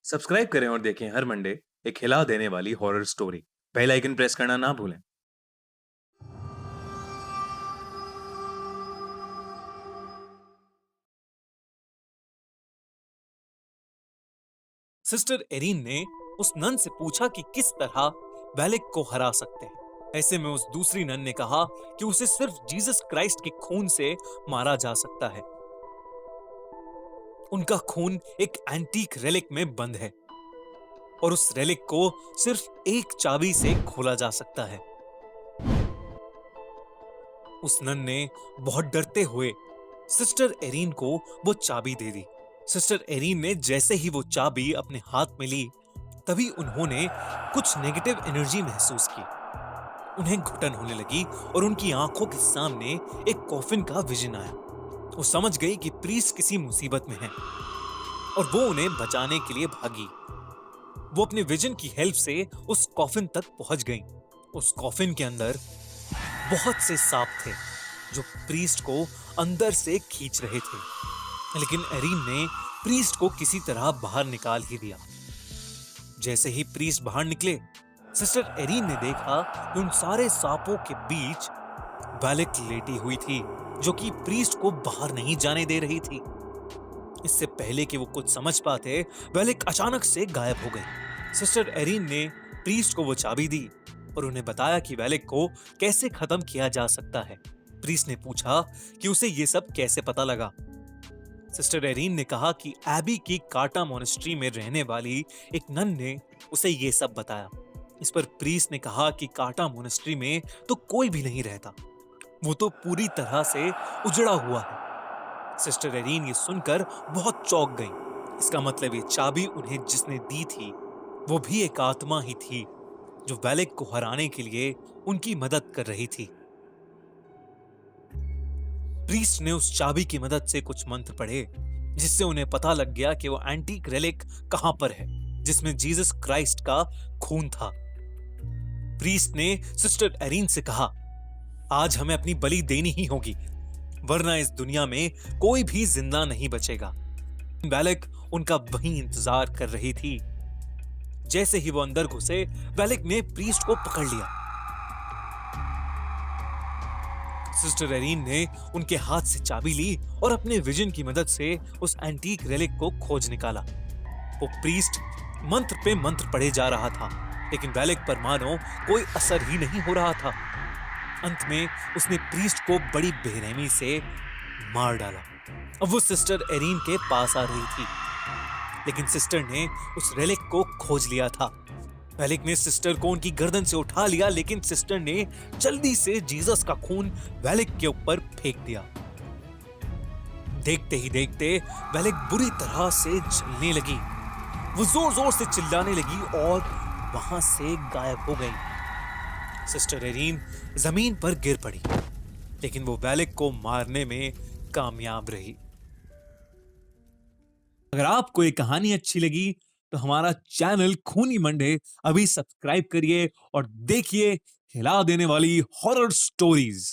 Subscribe करें और देखें हर मंडे एक हिला देने वाली horror story. Bell icon press करना ना भूलें। सिस्टर एरिन ने उस नन से पूछा कि किस तरह वेलिक को हरा सकते हैं। ऐसे में उस दूसरी नन ने कहा कि उसे सिर्फ जीसस क्राइस्ट के खून से मारा जा सकता है। उनका खून एक एंटीक रेलिक में बंद है और उस रेलिक को सिर्फ एक चाबी से खोला जा सकता है। उस नन ने बहुत डरते हुए सिस्टर एरिन को वो चाबी दे दी। सिस्टर एरिन ने जैसे ही वो चाबी अपने हाथ में ली, तभी उन्होंने कुछ नेगेटिव एनर्जी महसूस की। उन्हें घुटन होने लगी और उनकी आंखों के सामने एक कॉफिन का विजन आया। वो समझ गई कि प्रीस्ट किसी मुसीबत में है और वो उन्हें बचाने के लिए भागी। वो अपने विजन की हेल्प से उस कॉफिन तक पहुंच गई। उस कॉफिन के अंदर बहुत से सांप थे जो प्रीस्ट को अंदर से खींच रहे थे, लेकिन एरिन ने प्रीस्ट को किसी तरह बाहर निकाल ही दिया। जैसे ही प्रीस्ट बाहर निकले, सिस्टर एरिन ने देखा कि उन सारे सांपों के बीच वेलिक लेटी हुई थी, जो कि प्रीस्ट को बाहर नहीं जाने दे रही थी। इससे पहले कि वो कुछ समझ पाते, वेलिक अचानक से गायब हो गई। सिस्टर एरिन ने प्रीस्ट को वो चाबी दी और उन्हें बताया कि वेलिक को कैसे खत्म किया जा सकता है। प्रीस्ट ने पूछा कि उसे ये सब कैसे पता लगा। सिस्टर एरिन ने कहा कि एबी की कार्टा मोनेस्ट्री में रहने वाली एक नन ने उसे ये सब बताया। इस पर प्रीस्ट ने कहा कि कार्टा मोनेस्ट्री में तो कोई भी नहीं रहता, वो तो पूरी तरह से उजड़ा हुआ है। सिस्टर एरिन ये सुनकर बहुत चौंक गई। इसका मतलब ये चाबी उन्हें जिसने दी थी, वो भी एक आत्मा ही थी जो वेलिक को हराने के लिए उनकी मदद कर रही थी। प्रीस्ट ने उस चाबी की मदद से कुछ मंत्र पढ़े, जिससे उन्हें पता लग गया कि वो एंटीक रेलिक कहां पर है, जिसमें जीसस क्राइस्ट का खून था। प्रीस्ट ने सिस्टर एरिन से कहा, आज हमें अपनी बलि देनी ही होगी, वरना इस दुनिया में कोई भी जिंदा नहीं बचेगा। वेलिक उनका वहीं इंतजार कर रही थी। जैसे ही वो अंदर घुसे, वेलिक ने प्रीस्ट को पकड़ लिया। सिस्टर एरिन ने उनके हाथ से चाबी ली और अपने विजन की मदद से उस एंटीक रेलिक को खोज निकाला। वो प्रीस्ट मंत्र पे मंत्र पढ़े जा रहा था, लेकिन वेलिक पर मानो कोई असर ही नहीं हो रहा था। अंत में उसने प्रीस्ट को बड़ी बेरहमी से मार डाला। अब वो सिस्टर एरिन के पास आ रही थी, लेकिन सिस्टर ने उस रेलिक को खोज लिया था। वेलिक ने सिस्टर को उनकी गर्दन से उठा लिया, लेकिन सिस्टर ने जल्दी से जीसस का खून वेलिक के ऊपर फेंक दिया। देखते ही देखते वेलिक बुरी तरह से जलने लगी। वो जोर जोर से चिल्लाने लगी और वहां से गायब हो गई। सिस्टर एरिन जमीन पर गिर पड़ी, लेकिन वो वेलिक को मारने में कामयाब रही। अगर आपको ये कहानी अच्छी लगी तो हमारा चैनल खूनी मंडे अभी सब्सक्राइब करिए और देखिए हिला देने वाली हॉरर स्टोरीज।